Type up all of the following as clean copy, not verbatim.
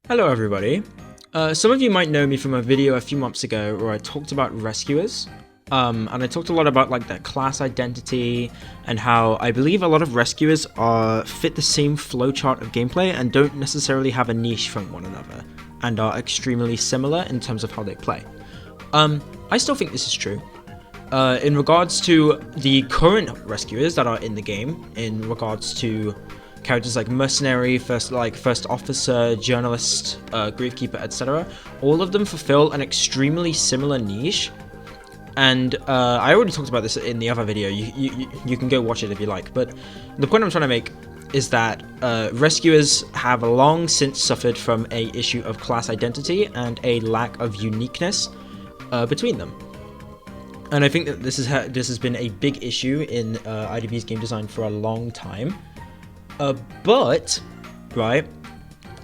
Hello everybody. Some of you might know me from a video a few months ago where I talked about rescuers. And I talked a lot about like their class identity and how I believe a lot of rescuers fit the same flowchart of gameplay and don't necessarily have a niche from one another and are extremely similar in terms of how they play. I still think this is true. In regards to the current rescuers that are in the game, in regards to characters like mercenary, first officer, journalist, gravekeeper, etc. All of them fulfill an extremely similar niche, and I already talked about this in the other video. You can go watch it if you like. But the point I'm trying to make is that rescuers have long since suffered from a issue of class identity and a lack of uniqueness between them. And I think that this has been a big issue in IDV's game design for a long time. But, right,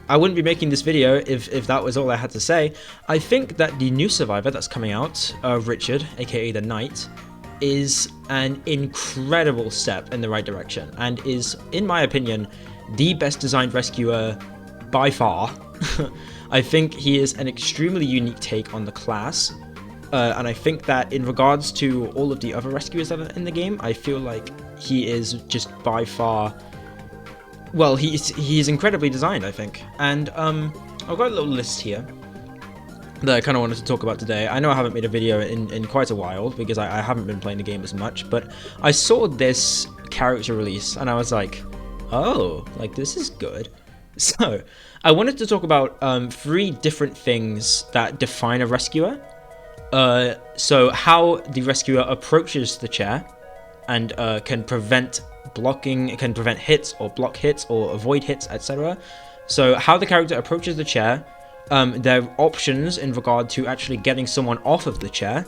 I wouldn't be making this video if that was all I had to say. I think that the new survivor that's coming out, Richard, aka the Knight, is an incredible step in the right direction and is, in my opinion, the best designed rescuer by far. I think he is an extremely unique take on the class. And I think that in regards to all of the other rescuers that are in the game, I feel like he is just by far... Well, he's incredibly designed, I think. And I've got a little list here that I kind of wanted to talk about today. I know I haven't made a video in quite a while because I haven't been playing the game as much, but I saw this character release and I was like, oh, like this is good. So I wanted to talk about 3 different things that define a rescuer. So how the rescuer approaches the chair and can prevent blocking, it can prevent hits or block hits or avoid hits, etc. So how the character approaches the chair, their options in regard to actually getting someone off of the chair,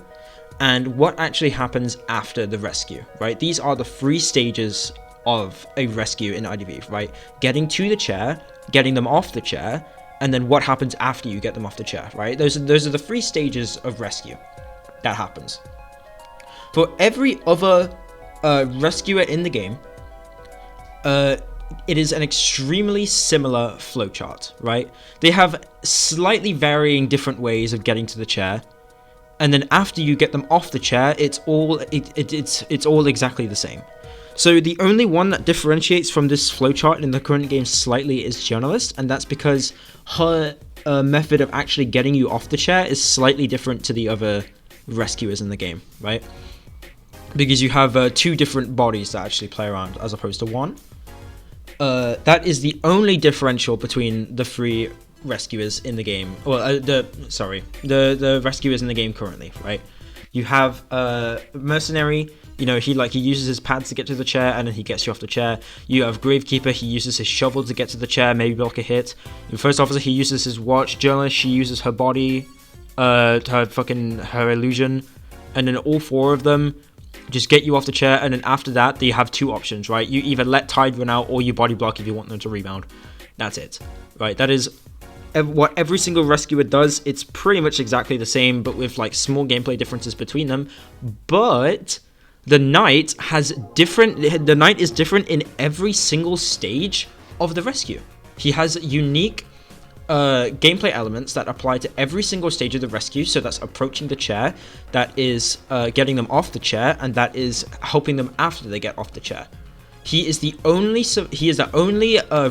and what actually happens after the rescue, right? These are the 3 stages of a rescue in IDV, right? Getting to the chair, getting them off the chair, and then what happens after you get them off the chair, right? Those are the 3 stages of rescue that happens. For every other rescuer in the game, it is an extremely similar flowchart, right? They have slightly varying different ways of getting to the chair, and then after you get them off the chair, it's all exactly the same. So the only one that differentiates from this flowchart in the current game slightly is Journalist, and that's because her method of actually getting you off the chair is slightly different to the other rescuers in the game, right? Because you have 2 different bodies that actually play around as opposed to 1. That is the only differential between the 3 rescuers in the game. Well, the rescuers in the game currently, right? You have mercenary. You know, he uses his pads to get to the chair and then he gets you off the chair. You have gravekeeper. He uses his shovel to get to the chair, maybe block a hit. Your first officer, he uses his watch. Journalist, she uses her body, her illusion, and then all 4 of them just get you off the chair, and then after that, you have 2 options, right? You either let Tide run out or you body block if you want them to rebound. That's it, right? That is what every single rescuer does. It's pretty much exactly the same, but with like small gameplay differences between them. But the Knight the Knight is different in every single stage of the rescue. He has unique gameplay elements that apply to every single stage of the rescue. So that's approaching the chair, that is getting them off the chair, and that is helping them after they get off the chair. He is the only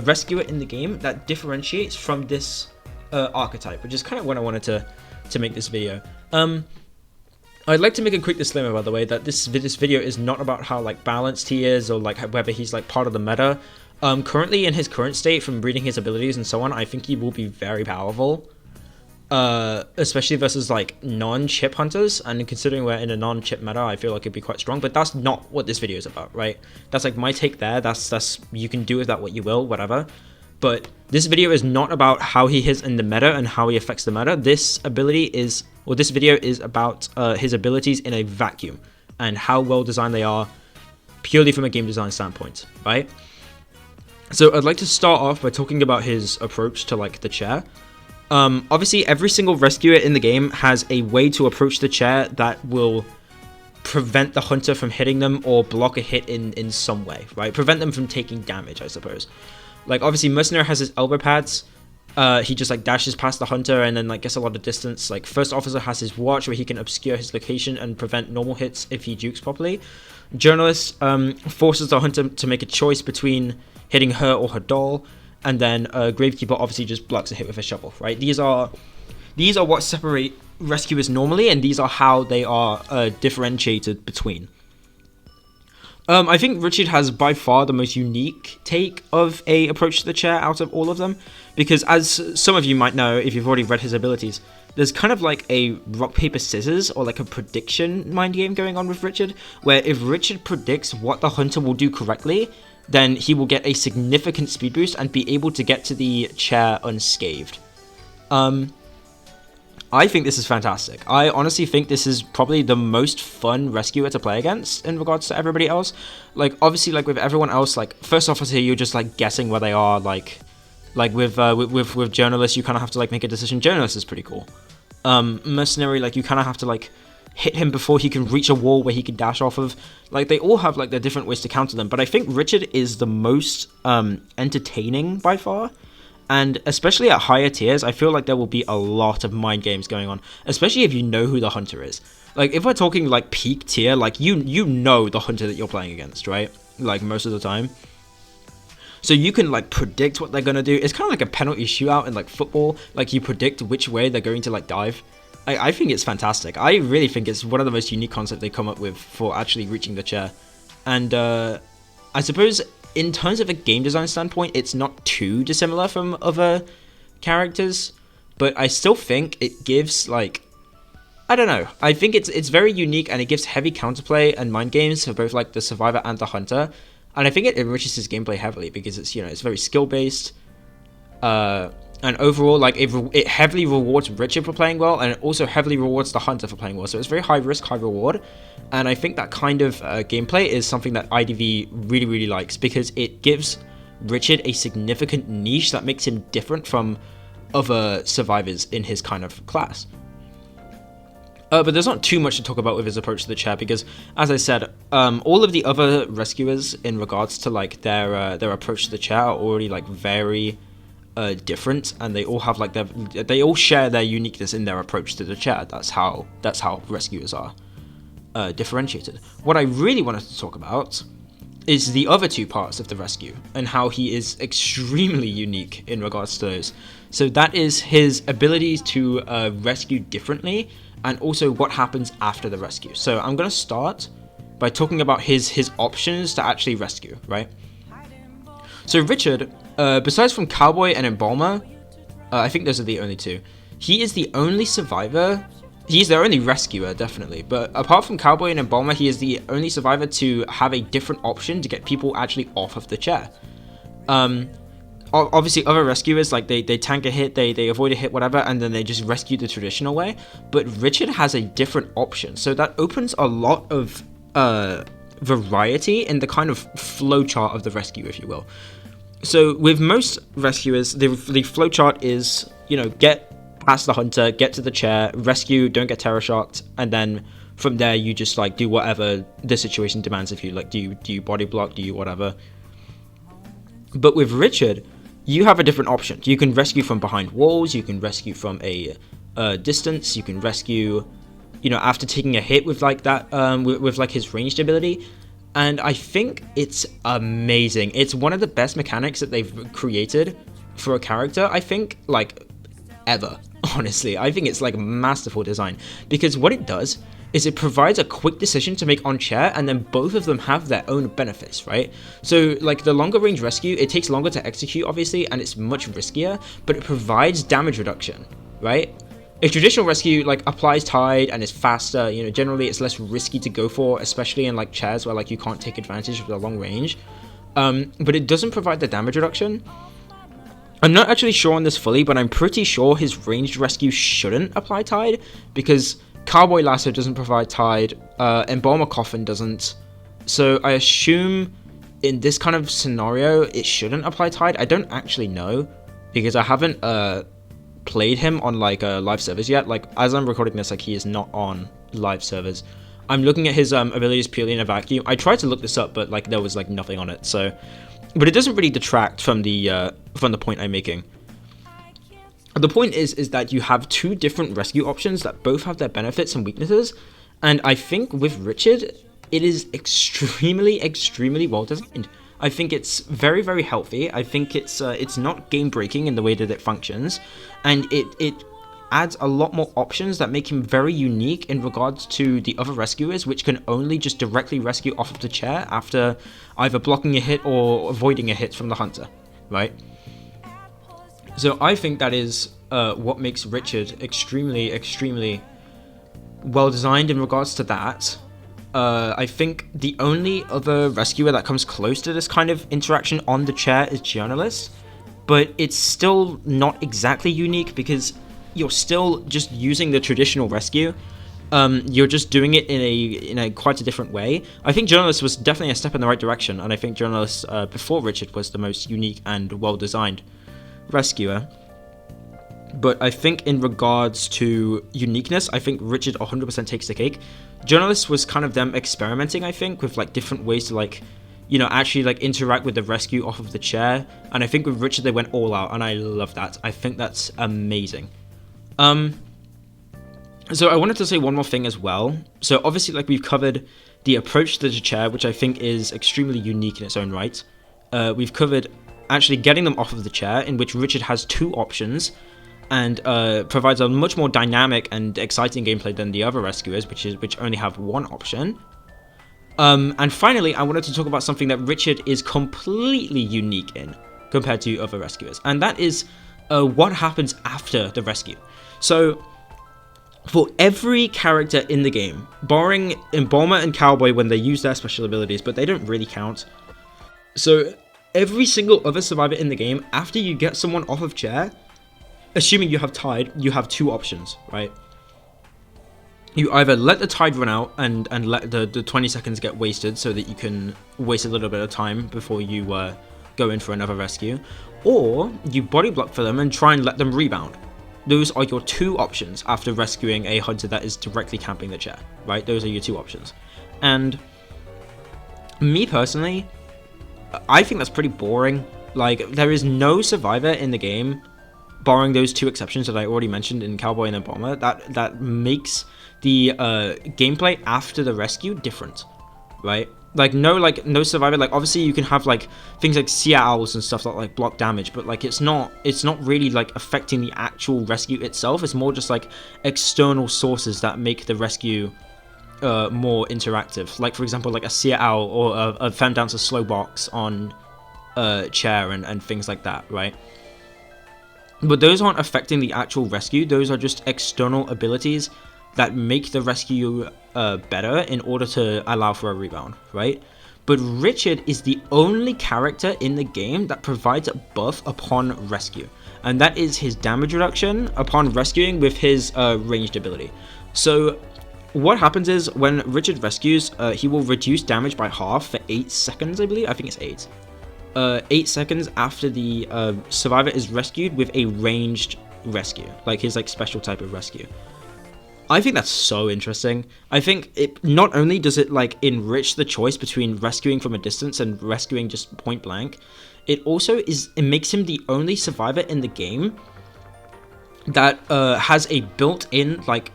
rescuer in the game that differentiates from this archetype, which is kind of what I wanted to make this video. I'd like to make a quick disclaimer, by the way, that this video is not about how like balanced he is or like whether he's like part of the meta. Currently in his current state, from reading his abilities and so on, I think he will be very powerful, especially versus like non-chip hunters. And considering we're in a non-chip meta, I feel like it'd be quite strong. But that's not what this video is about, right? That's like my take there. That's you can do with that what you will, whatever. But this video is not about how he is in the meta and how he affects the meta. This video is about his abilities in a vacuum and how well designed they are, purely from a game design standpoint, right? So I'd like to start off by talking about his approach to like the chair. Obviously, every single rescuer in the game has a way to approach the chair that will prevent the hunter from hitting them or block a hit in some way, right? Prevent them from taking damage, I suppose. Like, obviously, Mercenary has his elbow pads. he just like dashes past the hunter and then like gets a lot of distance. Like first officer has his watch where he can obscure his location and prevent normal hits if he jukes properly. Journalist forces the hunter to make a choice between hitting her or her doll, and then Gravekeeper obviously just blocks a hit with a shovel. Right? These are what separate rescuers normally, and these are how they are differentiated between. I think Richard has by far the most unique take of a approach to the chair out of all of them, because as some of you might know if you've already read his abilities, there's kind of like a rock paper scissors or like a prediction mind game going on with Richard, where if Richard predicts what the hunter will do correctly, then he will get a significant speed boost and be able to get to the chair unscathed. I think this is fantastic. I honestly think this is probably the most fun rescuer to play against in regards to everybody else. Like, obviously, like with everyone else, like first officer, you're just like guessing where they are. Like with journalists, you kind of have to like make a decision. Journalist is pretty cool. Mercenary, like you kind of have to like hit him before he can reach a wall where he can dash off of. Like they all have like their different ways to counter them. But I think Richard is the most entertaining by far. And especially at higher tiers, I feel like there will be a lot of mind games going on, especially if you know who the hunter is. Like, if we're talking, like, peak tier, like, you know the hunter that you're playing against, right? Like, most of the time. So you can, like, predict what they're going to do. It's kind of like a penalty shootout in, like, football. Like, you predict which way they're going to, like, dive. I think it's fantastic. I really think it's one of the most unique concepts they come up with for actually reaching the chair. And, I suppose in terms of a game design standpoint, it's not too dissimilar from other characters, but I still think it gives, like, I don't know. I think it's very unique, and it gives heavy counterplay and mind games for both, like, the survivor and the hunter. And I think it enriches his gameplay heavily because it's, you know, it's very skill based. And overall, like, it heavily rewards Richard for playing well, and it also heavily rewards the hunter for playing well. So it's very high risk, high reward. And I think that kind of gameplay is something that IDV really, really likes, because it gives Richard a significant niche that makes him different from other survivors in his kind of class. But there's not too much to talk about with his approach to the chair, because, as I said, all of the other rescuers in regards to like their approach to the chair are already like very different, and they all have like they all share their uniqueness in their approach to the chair. That's how rescuers are differentiated. What I really wanted to talk about is the other two parts of the rescue and how he is extremely unique in regards to those. So that is his ability to rescue differently, and also what happens after the rescue. So I'm going to start by talking about his options to actually rescue, right? So Richard, besides from Cowboy and Embalmer, I think those are the only two. He is the only survivor. He's the only rescuer, definitely. But apart from Cowboy and Embalmer, he is the only survivor to have a different option to get people actually off of the chair. Obviously, other rescuers, like, they tank a hit, they avoid a hit, whatever, and then they just rescue the traditional way. But Richard has a different option. So that opens a lot of variety in the kind of flowchart of the rescue, if you will. So with most rescuers, the flowchart is, you know, get past the hunter, get to the chair, rescue, don't get terror shocked, and then from there you just like do whatever the situation demands of you. Like, do you body block, do you whatever. But with Richard, you have a different option. You can rescue from behind walls, you can rescue from a distance, you can rescue, you know, after taking a hit with like that, with like his ranged ability. And I think it's amazing. It's one of the best mechanics that they've created for a character, I think, like, ever. Honestly, I think it's like masterful design, because what it does is it provides a quick decision to make on chair, and then both of them have their own benefits, right? So like the longer range rescue, it takes longer to execute, obviously, and it's much riskier, but it provides damage reduction, right? A traditional rescue like applies tide and is faster, you know, generally it's less risky to go for, especially in like chairs where like you can't take advantage of the long range, but it doesn't provide the damage reduction. I'm not actually sure on this fully, but I'm pretty sure his ranged rescue shouldn't apply tide, because Cowboy Lasso doesn't provide tide, Embalmer Coffin doesn't, so I assume in this kind of scenario it shouldn't apply tide. I don't actually know, because I haven't played him on like live servers yet. Like, as I'm recording this, like, he is not on live servers. I'm looking at his abilities purely in a vacuum. I tried to look this up, but like there was like nothing on it, so, but it doesn't really detract from the point I'm making. The point is that you have two different rescue options that both have their benefits and weaknesses, and I think with Richard, it is extremely well designed. I think it's very healthy. I think it's not game breaking in the way that it functions, and it adds a lot more options that make him very unique in regards to the other rescuers, which can only just directly rescue off of the chair after either blocking a hit or avoiding a hit from the hunter, right? So I think that is what makes Richard extremely well designed in regards to that. I think the only other rescuer that comes close to this kind of interaction on the chair is Journalist, but it's still not exactly unique because you're still just using the traditional rescue. You're just doing it in a quite a different way. I think Journalist was definitely a step in the right direction, and I think Journalist before Richard was the most unique and well designed rescuer. But I think in regards to uniqueness, I think Richard 100% takes the cake. Journalist was kind of them experimenting, I think, with like different ways to like, you know, actually like interact with the rescue off of the chair. And I think with Richard they went all out, and I love that. I think that's amazing. So I wanted to say one more thing as well. So obviously, like, we've covered the approach to the chair, which I think is extremely unique in its own right. We've covered actually getting them off of the chair, in which Richard has two options and provides a much more dynamic and exciting gameplay than the other rescuers, which only have one option. And finally, I wanted to talk about something that Richard is completely unique in compared to other rescuers, and that is what happens after the rescue. So for every character in the game, barring Embalmer and Cowboy when they use their special abilities, but they don't really count. So every single other survivor in the game, after you get someone off of chair, assuming you have tide, you have two options, right? You either let the tide run out and let the 20 seconds get wasted so that you can waste a little bit of time before you go in for another rescue, or you body block for them and try and let them rebound. Those are your two options after rescuing a hunter that is directly camping the chair, right? Those are your two options. And me personally, I think that's pretty boring. Like, there is no survivor in the game, barring those two exceptions that I already mentioned in Cowboy and Embalmer, that makes the gameplay after the rescue different, right? Like no survivor. Like, obviously you can have like things like sea owls and stuff that like block damage, but like it's not really like affecting the actual rescue itself. It's more just like external sources that make the rescue more interactive. Like, for example, like a sea owl or a fem dancer slow box on chair and things like that, right? But those aren't affecting the actual rescue. Those are just external abilities that make the rescue better in order to allow for a rebound, right? But Richard is the only character in the game that provides a buff upon rescue, and that is his damage reduction upon rescuing with his ranged ability. So what happens is when Richard rescues, he will reduce damage by half for 8 seconds, I believe. I think it's 8. 8 seconds after the survivor is rescued with a ranged rescue, like his like special type of rescue. I think that's so interesting. I think it not only does it like enrich the choice between rescuing from a distance and rescuing just point blank, it makes him the only survivor in the game that has a built-in like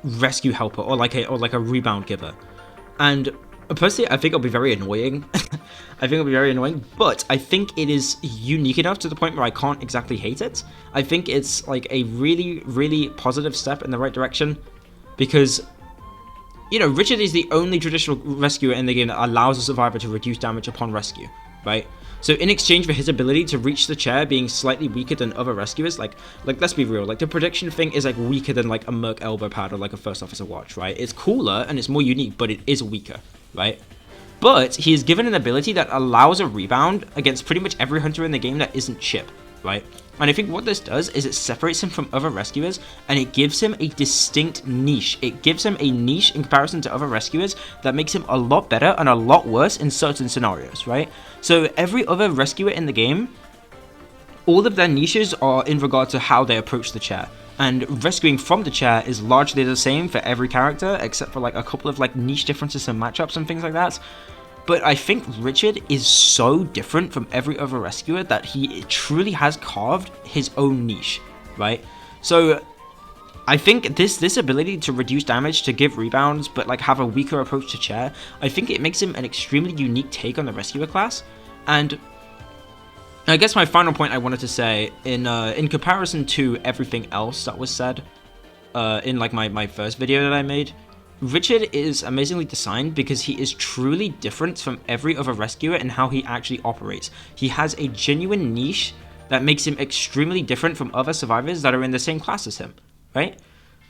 rescue helper or like a rebound giver. And personally, I think it'll be very annoying. But I think it is unique enough to the point where I can't exactly hate it. I think it's like a really positive step in the right direction, because, you know, Richard is the only traditional rescuer in the game that allows a survivor to reduce damage upon rescue, right? So in exchange for his ability to reach the chair being slightly weaker than other rescuers, like let's be real, like the prediction thing is like weaker than like a Merc elbow pad or like a first officer watch, right? It's cooler and it's more unique, but it is weaker, right? But he is given an ability that allows a rebound against pretty much every hunter in the game that isn't Chip, right? And I think what this does is it separates him from other rescuers, and it gives him a distinct niche. It gives him a niche in comparison to other rescuers that makes him a lot better and a lot worse in certain scenarios, right? So every other rescuer in the game, all of their niches are in regard to how they approach the chair. And rescuing from the chair is largely the same for every character, except for like a couple of like niche differences in matchups and things like that. But I think Richard is so different from every other rescuer that he truly has carved his own niche, right? So I think this ability to reduce damage, to give rebounds, but like have a weaker approach to chair, I think it makes him an extremely unique take on the rescuer class. And I guess my final point I wanted to say, in comparison to everything else that was said in like my first video that I made, Richard is amazingly designed because he is truly different from every other rescuer in how he actually operates. He has a genuine niche that makes him extremely different from other survivors that are in the same class as him. Right?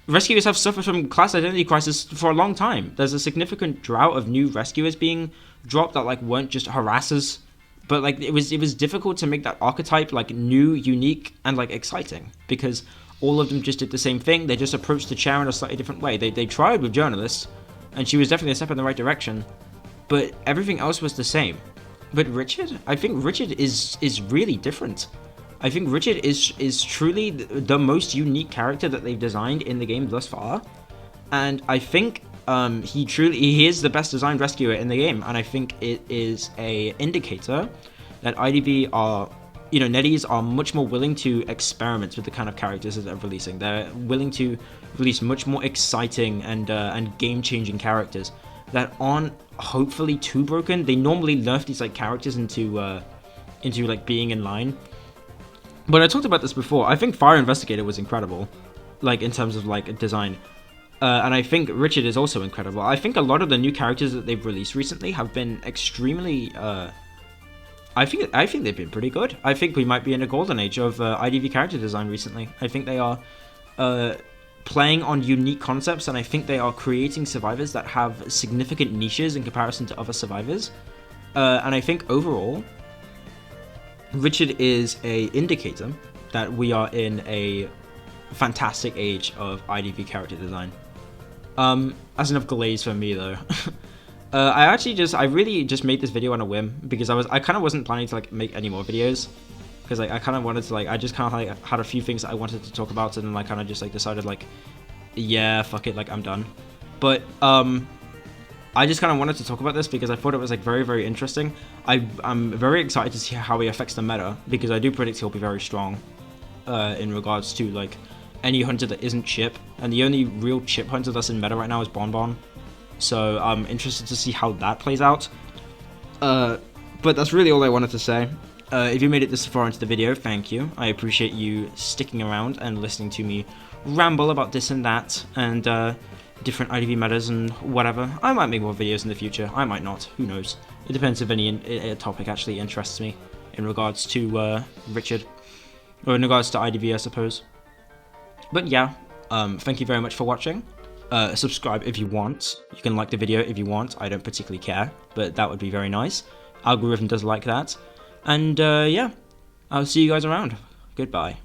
Rescuers have suffered from class identity crisis for a long time. There's a significant drought of new rescuers being dropped that like weren't just harassers, but like it was difficult to make that archetype like new, unique, and like exciting, because all of them just did the same thing. They just approached the chair in a slightly different way. They tried with journalists, and she was definitely a step in the right direction, but everything else was the same. But Richard, I think Richard is really different. I think Richard is truly the most unique character that they've designed in the game thus far, and I think he is the best designed rescuer in the game, and I think it is a indicator that IDV are, you know, NetEase are much more willing to experiment with the kind of characters that they're releasing. They're willing to release much more exciting and game-changing characters that aren't hopefully too broken. They normally nerf these like characters into like being in line. But I talked about this before. I think Fire Investigator was incredible, like in terms of like design, and I think Richard is also incredible. I think a lot of the new characters that they've released recently have been extremely. I think they've been pretty good. I think we might be in a golden age of IDV character design recently. I think they are playing on unique concepts, and I think they are creating survivors that have significant niches in comparison to other survivors. And I think overall, Richard is a indicator that we are in a fantastic age of IDV character design. That's enough glaze for me though. I really just made this video on a whim because I kind of wasn't planning to like make any more videos, because like I kind of wanted to like, I just kind of like had a few things I wanted to talk about, and then I kind of just like decided like, yeah, fuck it, like I'm done. But I just kind of wanted to talk about this because I thought it was like very, very interesting. I'm very excited to see how he affects the meta, because I do predict he'll be very strong in regards to like any hunter that isn't chip, and the only real chip hunter that's in meta right now is Bonbon. So I'm interested to see how that plays out. But that's really all I wanted to say. If you made it this far into the video, thank you. I appreciate you sticking around and listening to me ramble about this and that, and different IDV metas and whatever. I might make more videos in the future. I might not. Who knows? It depends if any topic actually interests me in regards to Richard, or in regards to IDV, I suppose. But yeah, thank you very much for watching. Subscribe if you want. You can like the video if you want. I don't particularly care, but that would be very nice. Algorithm does like that. And yeah, I'll see you guys around. Goodbye.